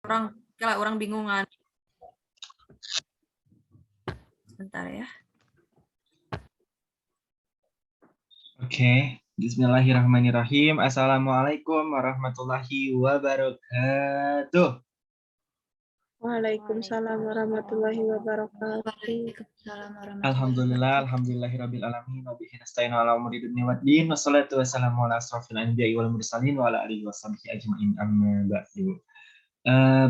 orang bingungan. Sebentar ya. Oke, Bismillahirrahmanirrahim. Assalamualaikum warahmatullahi wabarakatuh. Waalaikumsalam warahmatullahi wabarakatuh. Waalaikumsalam warahmatullahi Alhamdulillah, alhamdulillahirabbil alamin wa bihi nasta'inu ala umuri dunya waddin. Wassalatu wassalamu ala asrofil anbiya'i wal mursalin wa ala alihi washabihi ajmain amma ba'du.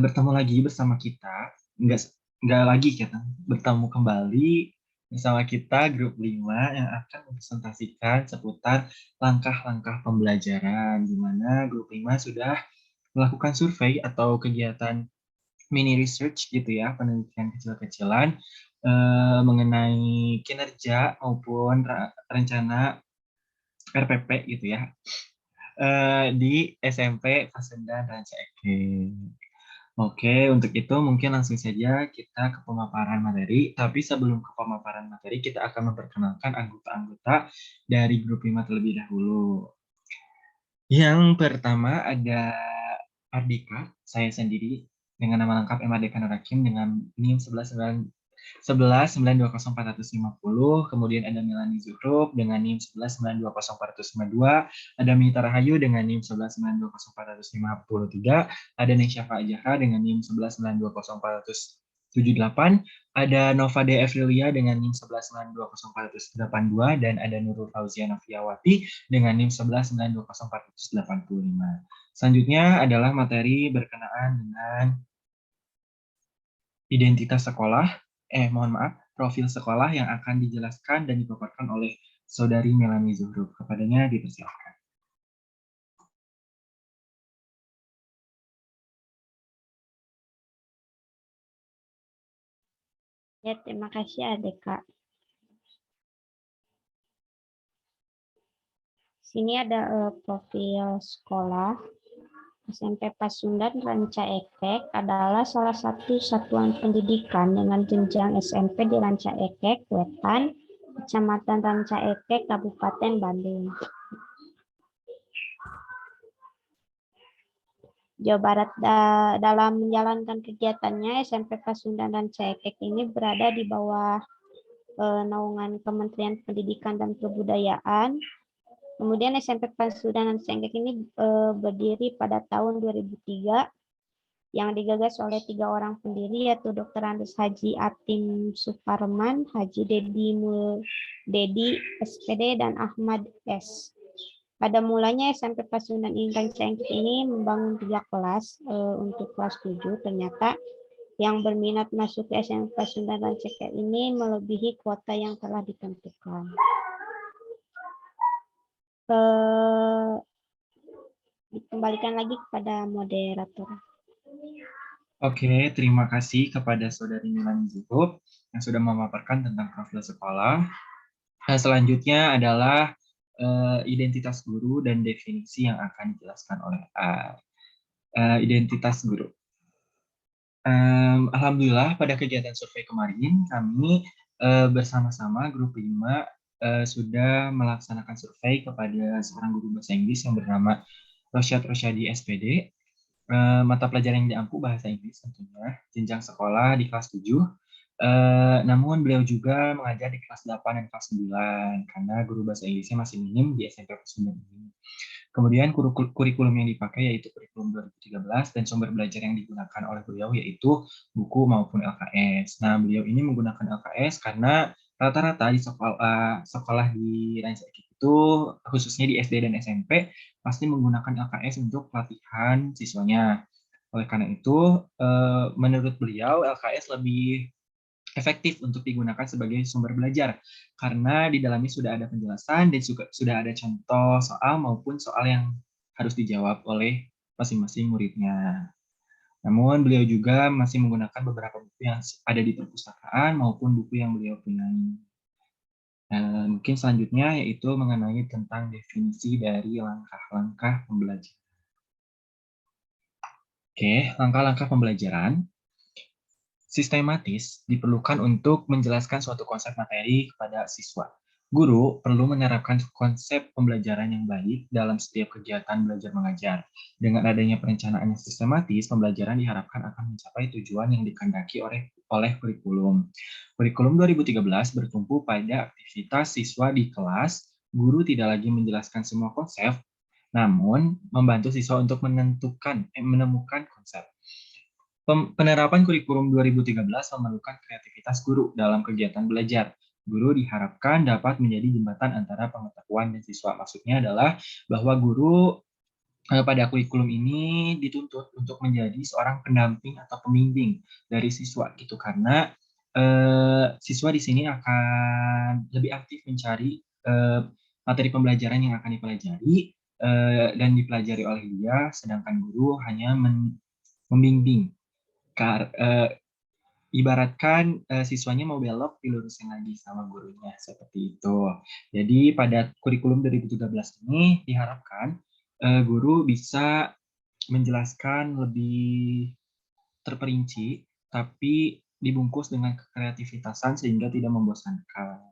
Bertemu lagi bersama kita, enggak lagi kita bertemu kembali bersama kita grup 5 yang akan mempresentasikan seputar langkah-langkah pembelajaran, di mana grup 5 sudah melakukan survei atau kegiatan mini research gitu ya, penelitian kecil-kecilan mengenai kinerja maupun rencana RPP gitu ya di SMP Pasundan Ranca Ekek. Oke, untuk itu mungkin langsung saja kita ke pemaparan materi. Tapi sebelum ke pemaparan materi, kita akan memperkenalkan anggota-anggota dari grup 5 terlebih dahulu. Yang pertama ada Ardika, saya sendiri dengan nama lengkap M. Ardika Nur Hakim dengan NIM 11920450. Kemudian ada Melani Zuhrub dengan NIM 11920452. Ada Mita Rahayu dengan NIM 11920453. Ada Nesyafa Ajahra dengan NIM 11920478. Ada Nova D. Evrilia dengan NIM 11920482. Dan ada Nurul Fauzia Noviawati dengan NIM 11920485. Selanjutnya adalah materi berkenaan dengan identitas sekolah, profil sekolah yang akan dijelaskan dan dipaparkan oleh Saudari Melani Zuhrub. Kepadanya dipersilakan. Ya, terima kasih Adeka. Sini ada profil sekolah. SMP Pasundan Ranca Ekek adalah salah satu satuan pendidikan dengan jenjang SMP di Ranca Ekek, Wetan, Kecamatan Ranca Ekek, Kabupaten Bandung, Jawa Barat. Dalam menjalankan kegiatannya, SMP Pasundan Ranca Ekek ini berada di bawah naungan Kementerian Pendidikan dan Kebudayaan. Kemudian SMP Pasundan Ranca Ekek ini berdiri pada tahun 2003 yang digagas oleh 3 orang pendiri, yaitu Dr. Andes Haji Atim Suparman, Haji Dedi SPD, dan Ahmad S. Pada mulanya SMP Pasundan Ranca Ekek ini membangun 3 kelas untuk kelas 7. Ternyata yang berminat masuk ke SMP Pasundan Ranca Ekek ini melebihi kuota yang telah ditentukan. Dikembalikan lagi kepada moderator. Oke, terima kasih kepada Saudari Melani Zuhrub yang sudah memaparkan tentang profil sekolah. Selanjutnya adalah identitas guru dan definisi yang akan dijelaskan oleh identitas guru. Alhamdulillah pada kegiatan survei kemarin kami bersama-sama grup 5 sudah melaksanakan survei kepada seorang guru bahasa Inggris yang bernama Rosyad Rosyadi SPD. Mata pelajaran yang diampu bahasa Inggris tentunya, jenjang sekolah di kelas 7. Namun beliau juga mengajar di kelas 8 dan kelas 9 karena guru bahasa Inggrisnya masih minim di SMP Pasundan ini. Kemudian kurikulum yang dipakai yaitu kurikulum 2013 dan sumber belajar yang digunakan oleh beliau yaitu buku maupun LKS. Nah, beliau ini menggunakan LKS karena rata-rata di sekolah di Ranca Ekek itu, khususnya di SD dan SMP, pasti menggunakan LKS untuk pelatihan siswanya. Oleh karena itu, menurut beliau LKS lebih efektif untuk digunakan sebagai sumber belajar karena di dalamnya sudah ada penjelasan dan juga sudah ada contoh soal maupun soal yang harus dijawab oleh masing-masing muridnya. Namun beliau juga masih menggunakan beberapa buku yang ada di perpustakaan maupun buku yang beliau punyai. Mungkin selanjutnya yaitu mengenai tentang definisi dari langkah-langkah pembelajaran. Oke, langkah-langkah pembelajaran sistematis diperlukan untuk menjelaskan suatu konsep materi kepada siswa. Guru perlu menerapkan konsep pembelajaran yang baik dalam setiap kegiatan belajar mengajar. Dengan adanya perencanaan yang sistematis, pembelajaran diharapkan akan mencapai tujuan yang dikehendaki oleh kurikulum. Kurikulum 2013 bertumpu pada aktivitas siswa di kelas. Guru tidak lagi menjelaskan semua konsep, namun membantu siswa untuk menemukan konsep. Penerapan kurikulum 2013 memerlukan kreativitas guru dalam kegiatan belajar. Guru diharapkan dapat menjadi jembatan antara pengetahuan dan siswa. Maksudnya adalah bahwa guru pada kurikulum ini dituntut untuk menjadi seorang pendamping atau pembimbing dari siswa gitu, karena siswa di sini akan lebih aktif mencari materi pembelajaran yang akan dipelajari dan dipelajari oleh dia, sedangkan guru hanya membimbing. Ibaratkan siswanya mau belok dilurusin lagi sama gurunya, seperti itu. Jadi pada kurikulum 2013 ini diharapkan guru bisa menjelaskan lebih terperinci, tapi dibungkus dengan kreativitasan sehingga tidak membosankan.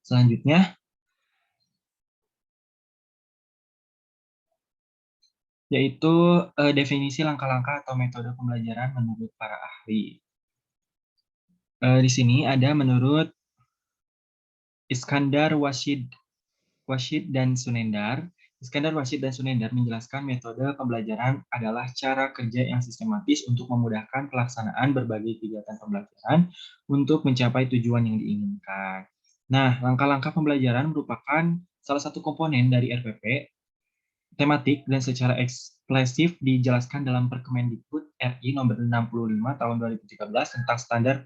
Selanjutnya, yaitu definisi langkah-langkah atau metode pembelajaran menurut para ahli. Di sini ada menurut Iskandar Washid dan Sunendar. Iskandar Washid dan Sunendar menjelaskan metode pembelajaran adalah cara kerja yang sistematis untuk memudahkan pelaksanaan berbagai kegiatan pembelajaran untuk mencapai tujuan yang diinginkan. Nah, langkah-langkah pembelajaran merupakan salah satu komponen dari RPP, tematik dan secara eksplisit dijelaskan dalam Perkemendikbud RI nomor 65 tahun 2013 tentang standar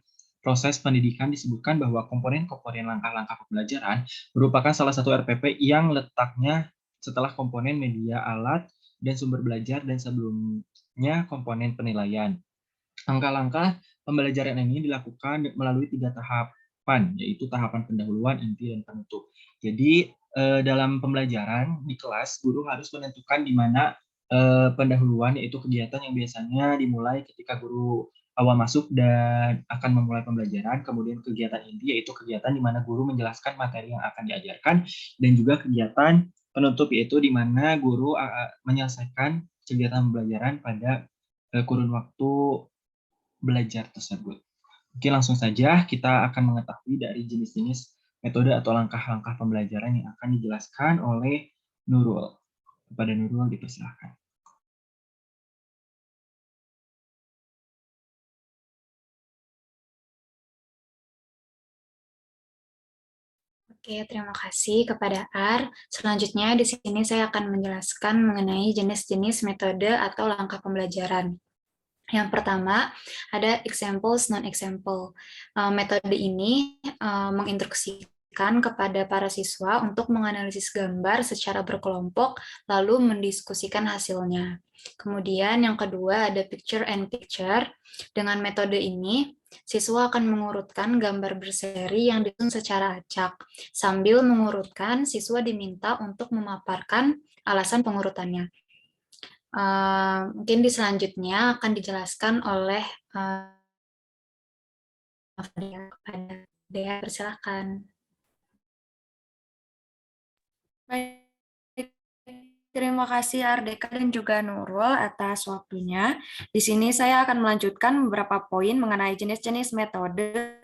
proses pendidikan. Disebutkan bahwa komponen-komponen langkah-langkah pembelajaran merupakan salah satu RPP yang letaknya setelah komponen media alat dan sumber belajar dan sebelumnya komponen penilaian. Langkah-langkah pembelajaran ini dilakukan melalui 3 tahapan, yaitu tahapan pendahuluan, inti, dan penutup. Jadi dalam pembelajaran di kelas, guru harus menentukan di mana pendahuluan, yaitu kegiatan yang biasanya dimulai ketika guru awal masuk dan akan memulai pembelajaran. Kemudian kegiatan inti, yaitu kegiatan di mana guru menjelaskan materi yang akan diajarkan, dan juga kegiatan penutup, yaitu di mana guru menyelesaikan kegiatan pembelajaran pada kurun waktu belajar tersebut. Oke, langsung saja kita akan mengetahui dari jenis-jenis metode atau langkah-langkah pembelajaran yang akan dijelaskan oleh Nurul. Kepada Nurul dipersilakan. Oke, terima kasih kepada Ar. Selanjutnya di sini saya akan menjelaskan mengenai jenis-jenis metode atau langkah pembelajaran. Yang pertama, ada examples, non-example. Metode ini menginstruksikan kepada para siswa untuk menganalisis gambar secara berkelompok, lalu mendiskusikan hasilnya. Kemudian yang kedua ada picture and picture. Dengan metode ini, siswa akan mengurutkan gambar berseri yang disusun secara acak. Sambil mengurutkan, siswa diminta untuk memaparkan alasan pengurutannya. Mungkin di selanjutnya akan dijelaskan oleh kepada Dea, persilakan. Baik, terima kasih Ardeka dan juga Nurul atas waktunya. Di sini saya akan melanjutkan beberapa poin mengenai jenis-jenis metode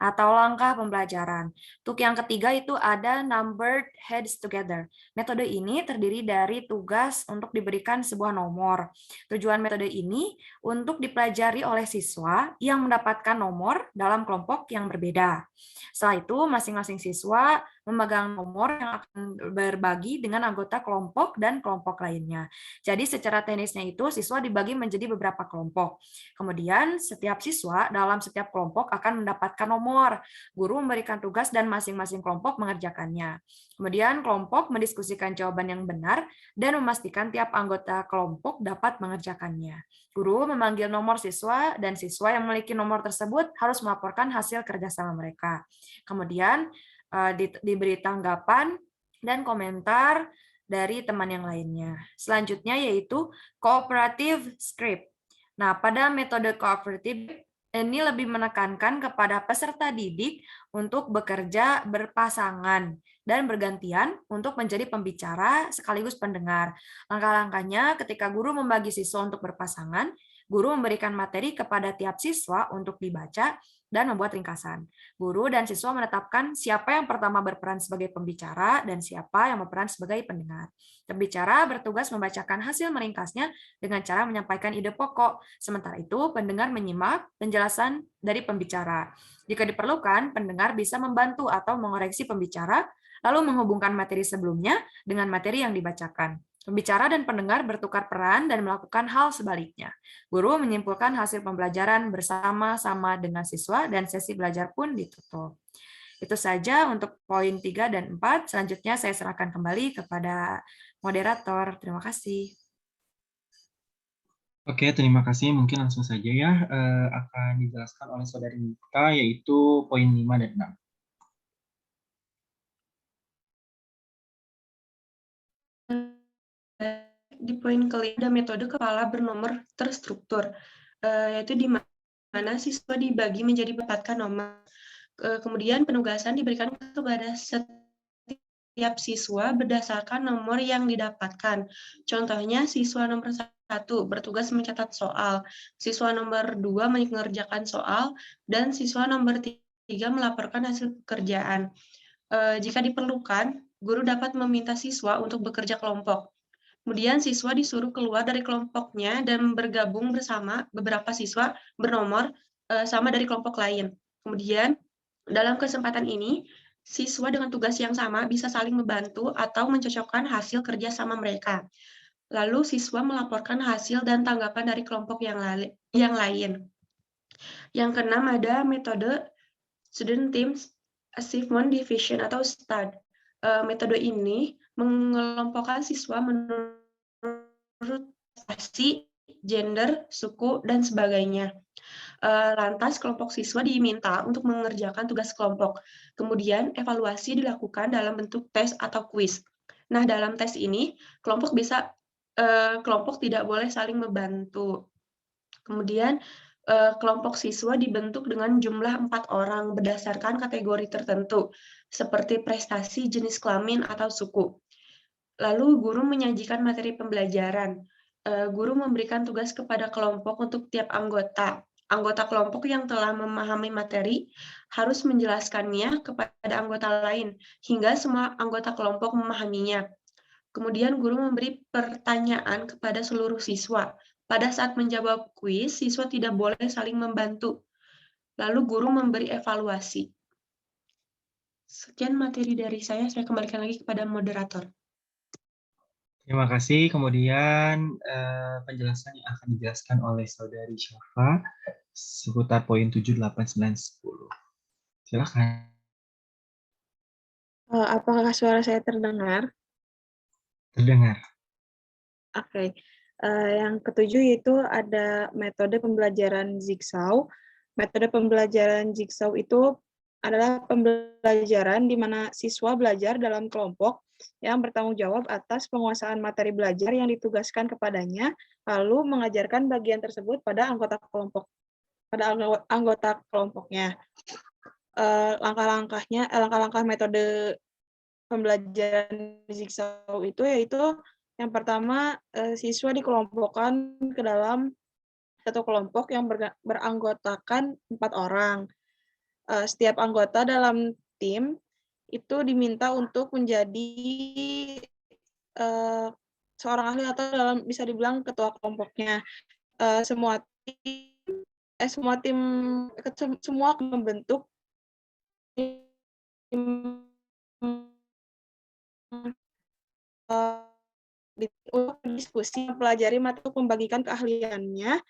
atau langkah pembelajaran. Untuk yang ketiga itu ada numbered heads together. Metode ini terdiri dari tugas untuk diberikan sebuah nomor. Tujuan metode ini untuk dipelajari oleh siswa yang mendapatkan nomor dalam kelompok yang berbeda. Setelah itu, masing-masing siswa memegang nomor yang akan berbagi dengan anggota kelompok dan kelompok lainnya. Jadi secara teknisnya itu siswa dibagi menjadi beberapa kelompok. Kemudian setiap siswa dalam setiap kelompok akan mendapatkan nomor. Guru memberikan tugas dan masing-masing kelompok mengerjakannya. Kemudian kelompok mendiskusikan jawaban yang benar dan memastikan tiap anggota kelompok dapat mengerjakannya. Guru memanggil nomor siswa dan siswa yang memiliki nomor tersebut harus melaporkan hasil kerjasama mereka. Kemudian diberi tanggapan dan komentar dari teman yang lainnya. Selanjutnya yaitu cooperative script. Nah, pada metode cooperative ini lebih menekankan kepada peserta didik untuk bekerja berpasangan dan bergantian untuk menjadi pembicara sekaligus pendengar. Langkah-langkahnya ketika guru membagi siswa untuk berpasangan, guru memberikan materi kepada tiap siswa untuk dibaca dan membuat ringkasan. Guru dan siswa menetapkan siapa yang pertama berperan sebagai pembicara dan siapa yang berperan sebagai pendengar. Pembicara bertugas membacakan hasil meringkasnya dengan cara menyampaikan ide pokok. Sementara itu, pendengar menyimak penjelasan dari pembicara. Jika diperlukan, pendengar bisa membantu atau mengoreksi pembicara, lalu menghubungkan materi sebelumnya dengan materi yang dibacakan. Pembicara dan pendengar bertukar peran dan melakukan hal sebaliknya. Guru menyimpulkan hasil pembelajaran bersama-sama dengan siswa dan sesi belajar pun ditutup. Itu saja untuk poin 3 dan 4. Selanjutnya saya serahkan kembali kepada moderator. Terima kasih. Oke, terima kasih. Mungkin langsung saja ya akan dijelaskan oleh saudari Nita, yaitu poin 5 dan 6. Di poin kelima ada metode kepala bernomor terstruktur, yaitu di mana siswa dibagi menjadi mendapatkan nomor. Kemudian penugasan diberikan kepada setiap siswa berdasarkan nomor yang didapatkan. Contohnya siswa nomor 1 bertugas mencatat soal, siswa nomor 2 mengerjakan soal, dan siswa nomor 3 melaporkan hasil pekerjaan. Jika diperlukan, guru dapat meminta siswa untuk bekerja kelompok. Kemudian siswa disuruh keluar dari kelompoknya dan bergabung bersama beberapa siswa bernomor sama dari kelompok lain. Kemudian dalam kesempatan ini, siswa dengan tugas yang sama bisa saling membantu atau mencocokkan hasil kerja sama mereka. Lalu siswa melaporkan hasil dan tanggapan dari kelompok yang lain. Yang keenam ada metode Student Teams Achievement Division atau STAD. Metode ini mengelompokkan siswa menurut prestasi, gender, suku, dan sebagainya. Lantas kelompok siswa diminta untuk mengerjakan tugas kelompok. Kemudian evaluasi dilakukan dalam bentuk tes atau kuis. Nah, dalam tes ini kelompok tidak boleh saling membantu. Kemudian kelompok siswa dibentuk dengan jumlah 4 orang berdasarkan kategori tertentu, seperti prestasi, jenis kelamin, atau suku. Lalu guru menyajikan materi pembelajaran. Guru memberikan tugas kepada kelompok untuk tiap anggota. Anggota kelompok yang telah memahami materi harus menjelaskannya kepada anggota lain, hingga semua anggota kelompok memahaminya. Kemudian guru memberi pertanyaan kepada seluruh siswa. Pada saat menjawab kuis, siswa tidak boleh saling membantu. Lalu guru memberi evaluasi. Sekian materi dari saya kembalikan lagi kepada moderator. Terima kasih. Kemudian penjelasan yang akan dijelaskan oleh saudari Syafa seputar poin 7, 8, 9, 10. Silakan. Apakah suara saya terdengar? Terdengar. Oke. Yang ketujuh yaitu ada metode pembelajaran Jigsaw. Metode pembelajaran Jigsaw itu adalah pembelajaran di mana siswa belajar dalam kelompok yang bertanggung jawab atas penguasaan materi belajar yang ditugaskan kepadanya, lalu mengajarkan bagian tersebut pada anggota kelompoknya. Langkah-langkah metode pembelajaran Jigsaw itu yaitu yang pertama, siswa dikelompokkan ke dalam satu kelompok yang beranggotakan 4 orang. Setiap anggota dalam tim itu diminta untuk menjadi seorang ahli atau bisa dibilang ketua kelompoknya. Semua membentuk tim untuk diskusi, mempelajari materi untuk membagikan keahliannya.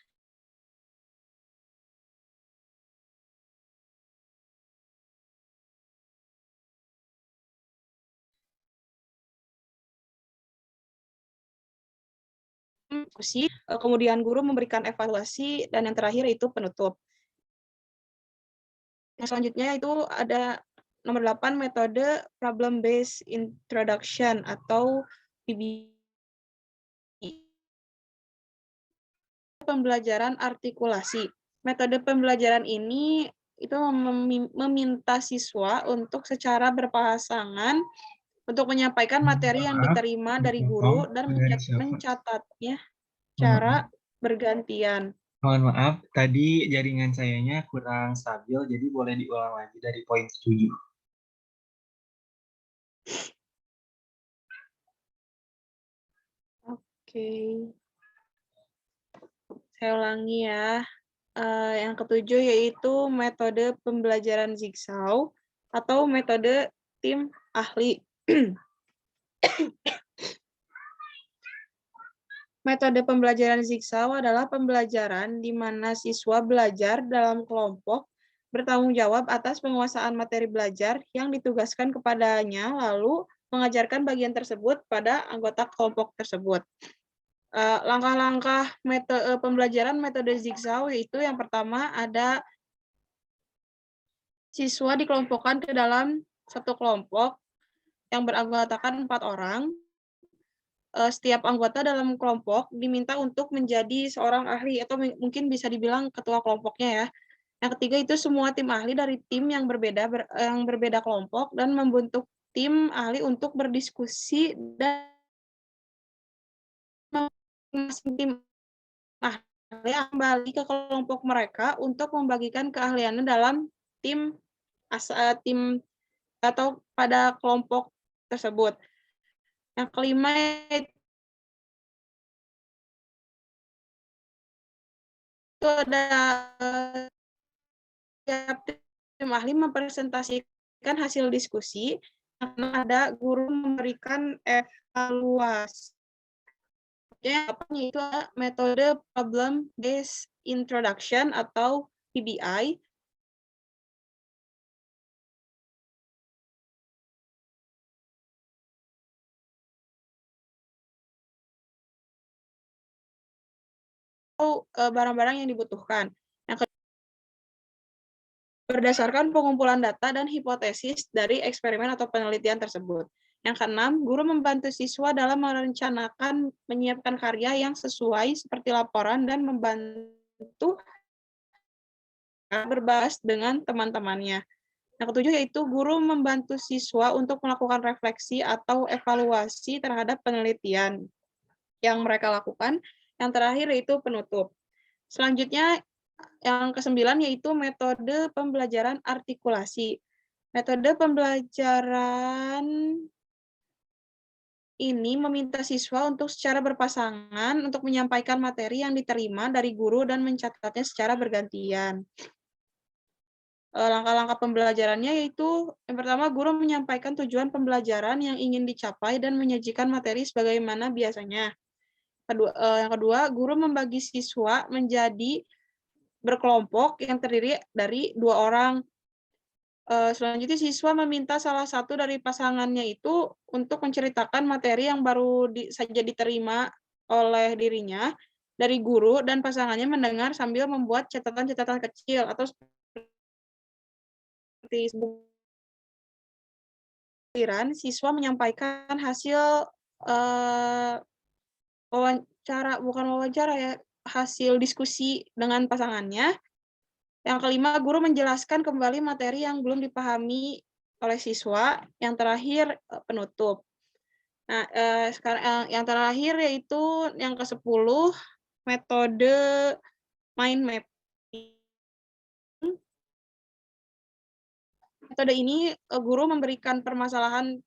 Diskusi, kemudian guru memberikan evaluasi, dan yang terakhir itu penutup. Yang selanjutnya itu ada nomor 8, metode problem based introduction atau PBI. Pembelajaran artikulasi. metode pembelajaran ini itu meminta siswa untuk secara berpasangan untuk menyampaikan materi yang Maaf, diterima dari dipotong. guru dan Dari siapa? mencatatnya Mohon secara maaf. bergantian. Mohon maaf, tadi jaringan sayanya kurang stabil, jadi boleh diulang lagi dari poin 7. Oke, saya ulangi ya. Yang ketujuh yaitu metode pembelajaran Zigzag atau metode tim ahli. Metode pembelajaran Zigzag adalah pembelajaran di mana siswa belajar dalam kelompok, bertanggung jawab atas penguasaan materi belajar yang ditugaskan kepadanya, lalu mengajarkan bagian tersebut pada anggota kelompok tersebut. Langkah-langkah pembelajaran metode Zigzag yaitu yang pertama ada siswa dikelompokkan ke dalam satu kelompok yang beranggotakan 4 orang. Setiap anggota dalam kelompok diminta untuk menjadi seorang ahli atau mungkin bisa dibilang ketua kelompoknya ya. Yang ketiga itu semua tim ahli dari tim yang berbeda kelompok dan membentuk tim ahli untuk berdiskusi dan masing tim ahli kembali ke kelompok mereka untuk membagikan keahliannya dalam tim atau pada kelompok tersebut. Yang kelima itu ada tim ahli mempresentasikan hasil diskusi, karena ada guru memberikan evaluasi. Itu metode problem based introduction atau PBI. Atau barang-barang yang dibutuhkan. Yang berdasarkan pengumpulan data dan hipotesis dari eksperimen atau penelitian tersebut. Yang keenam, guru membantu siswa dalam merencanakan menyiapkan karya yang sesuai seperti laporan dan membantu berbahas dengan teman-temannya. Yang ketujuh yaitu guru membantu siswa untuk melakukan refleksi atau evaluasi terhadap penelitian yang mereka lakukan. Yang terakhir yaitu penutup. Selanjutnya yang kesembilan yaitu metode pembelajaran artikulasi. Metode pembelajaran ini meminta siswa untuk secara berpasangan untuk menyampaikan materi yang diterima dari guru dan mencatatnya secara bergantian. Langkah-langkah pembelajarannya yaitu yang pertama guru menyampaikan tujuan pembelajaran yang ingin dicapai dan menyajikan materi sebagaimana biasanya. Yang kedua, guru membagi siswa menjadi berkelompok yang terdiri dari 2 orang. Selanjutnya siswa meminta salah satu dari pasangannya itu untuk menceritakan materi yang baru saja diterima oleh dirinya dari guru dan pasangannya mendengar sambil membuat catatan-catatan kecil atau seperti siswa menyampaikan hasil hasil diskusi dengan pasangannya. Yang kelima, guru menjelaskan kembali materi yang belum dipahami oleh siswa. Yang terakhir, penutup. Nah, sekarang yang terakhir yaitu yang ke-10, metode mind mapping. Metode ini guru memberikan permasalahan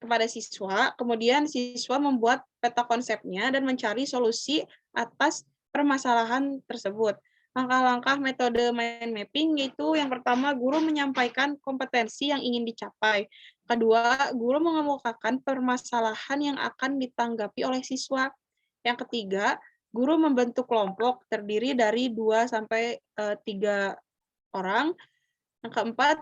kepada siswa, kemudian siswa membuat peta konsepnya dan mencari solusi atas permasalahan tersebut. Langkah-langkah metode mind mapping yaitu yang pertama, guru menyampaikan kompetensi yang ingin dicapai. Kedua, guru mengemukakan permasalahan yang akan ditanggapi oleh siswa. Yang ketiga, guru membentuk kelompok terdiri dari 2 sampai 3 orang. Yang keempat,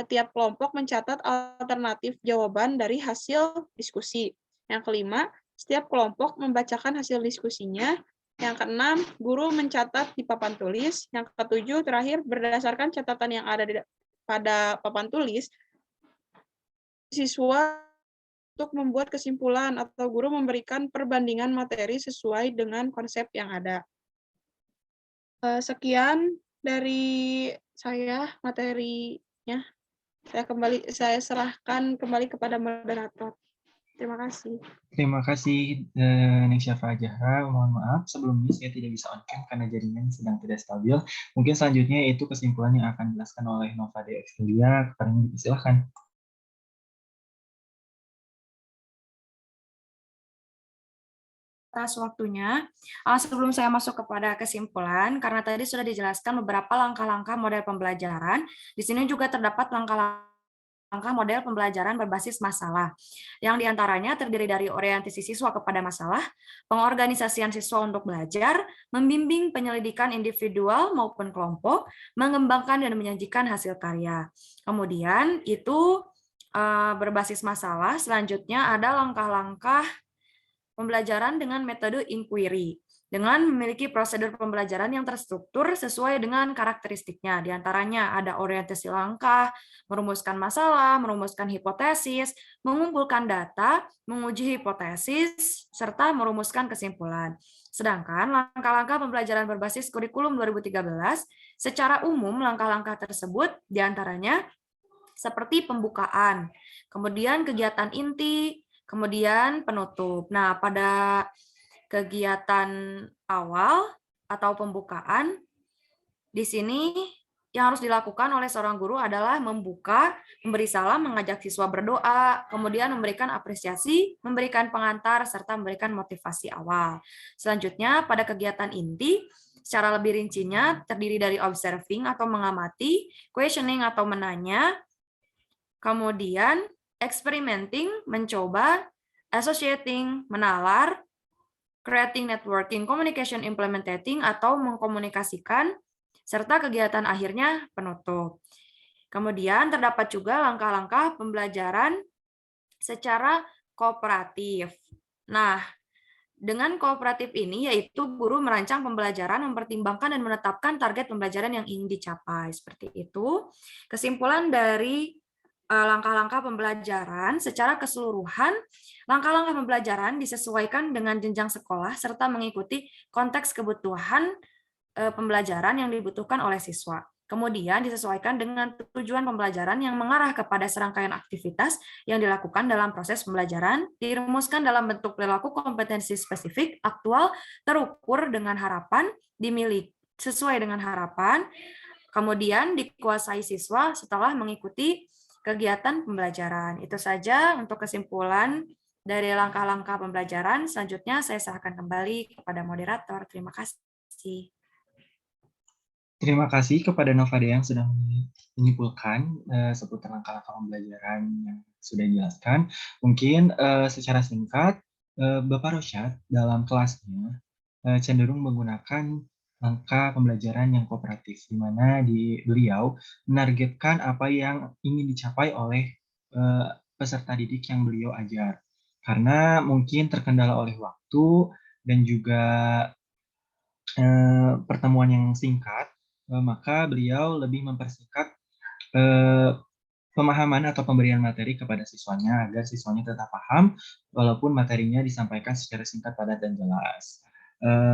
tiap kelompok mencatat alternatif jawaban dari hasil diskusi. Yang kelima, setiap kelompok membacakan hasil diskusinya. Yang keenam, guru mencatat di papan tulis. Yang ketujuh, terakhir, berdasarkan catatan yang ada pada papan tulis, siswa untuk membuat kesimpulan atau guru memberikan perbandingan materi sesuai dengan konsep yang ada. Sekian dari saya materinya. Saya serahkan kembali kepada moderator. Terima kasih. Terima kasih Neng Syafa Jahra. Mohon maaf sebelumnya saya tidak bisa on cam karena jaringan sedang tidak stabil. Mungkin selanjutnya itu kesimpulan yang akan dijelaskan oleh Nova de Extelia. Kepadanya dipersilahkan. Atas waktunya. Sebelum saya masuk kepada kesimpulan, karena tadi sudah dijelaskan beberapa langkah-langkah model pembelajaran, di sini juga terdapat langkah model pembelajaran berbasis masalah, yang diantaranya terdiri dari orientasi siswa kepada masalah, pengorganisasian siswa untuk belajar, membimbing penyelidikan individual maupun kelompok, mengembangkan dan menyajikan hasil karya. Kemudian itu berbasis masalah, selanjutnya ada langkah-langkah pembelajaran dengan metode inquiry, dengan memiliki prosedur pembelajaran yang terstruktur sesuai dengan karakteristiknya. Di antaranya ada orientasi langkah, merumuskan masalah, merumuskan hipotesis, mengumpulkan data, menguji hipotesis, serta merumuskan kesimpulan. Sedangkan langkah-langkah pembelajaran berbasis kurikulum 2013, secara umum langkah-langkah tersebut diantaranya seperti pembukaan, kemudian kegiatan inti, kemudian penutup. Nah, pada kegiatan awal atau pembukaan, di sini yang harus dilakukan oleh seorang guru adalah membuka, memberi salam, mengajak siswa berdoa, kemudian memberikan apresiasi, memberikan pengantar, serta memberikan motivasi awal. Selanjutnya, pada kegiatan inti, secara lebih rincinya terdiri dari observing atau mengamati, questioning atau menanya, kemudian experimenting, mencoba, associating, menalar, creating networking, communication implementing, atau mengkomunikasikan, serta kegiatan akhirnya penutup. Kemudian terdapat juga langkah-langkah pembelajaran secara kooperatif. Nah, dengan kooperatif ini yaitu guru merancang pembelajaran, mempertimbangkan dan menetapkan target pembelajaran yang ingin dicapai. Seperti itu. Kesimpulan dari langkah-langkah pembelajaran secara keseluruhan, langkah-langkah pembelajaran disesuaikan dengan jenjang sekolah serta mengikuti konteks kebutuhan pembelajaran yang dibutuhkan oleh siswa. Kemudian disesuaikan dengan tujuan pembelajaran yang mengarah kepada serangkaian aktivitas yang dilakukan dalam proses pembelajaran, dirumuskan dalam bentuk perilaku kompetensi spesifik, aktual, terukur dengan harapan, dimiliki sesuai dengan harapan, kemudian dikuasai siswa setelah mengikuti kegiatan pembelajaran. Itu saja untuk kesimpulan dari langkah-langkah pembelajaran. Selanjutnya saya serahkan kembali kepada moderator. Terima kasih. Terima kasih kepada Nova yang sudah menyimpulkan seputar langkah-langkah pembelajaran yang sudah dijelaskan. Mungkin secara singkat, Bapak Rosyad dalam kelasnya cenderung menggunakan langkah pembelajaran yang kooperatif, di mana beliau menargetkan apa yang ingin dicapai oleh peserta didik yang beliau ajar. Karena mungkin terkendala oleh waktu dan juga pertemuan yang singkat, maka beliau lebih mempersingkat pemahaman atau pemberian materi kepada siswanya agar siswanya tetap paham walaupun materinya disampaikan secara singkat, padat, dan jelas.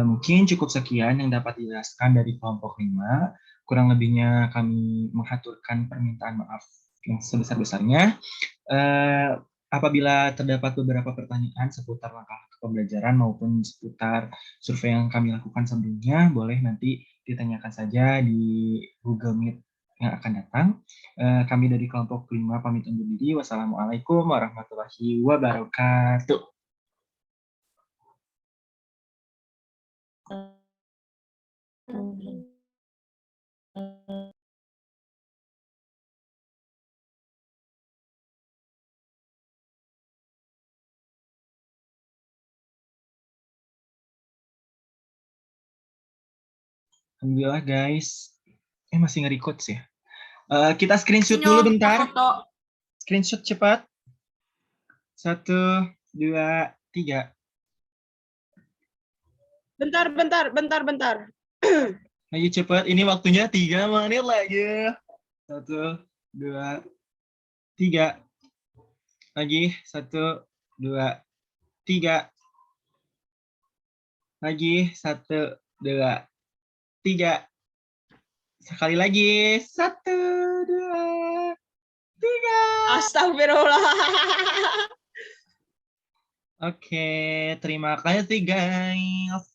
Mungkin cukup sekian yang dapat dijelaskan dari kelompok 5. Kurang lebihnya kami menghaturkan permintaan maaf yang sebesar-besarnya. Apabila terdapat beberapa pertanyaan seputar langkah pembelajaran maupun seputar survei yang kami lakukan sebelumnya, boleh nanti ditanyakan saja di Google Meet yang akan datang. Kami dari kelompok 5 pamit undur diri. Wassalamualaikum warahmatullahi wabarakatuh. Alhamdulillah guys. Masih nge-record sih. Kita screenshot dulu bentar. Screenshot cepat. 1, 2, 3. Bentar. Ayo cepat. Ini waktunya 3 menit lagi. 1, 2, 3. Lagi. 1, 2, 3. Lagi. 1, 2, 3. Sekali lagi. 1, 2, 3. Astagfirullah. Oke, terima kasih guys.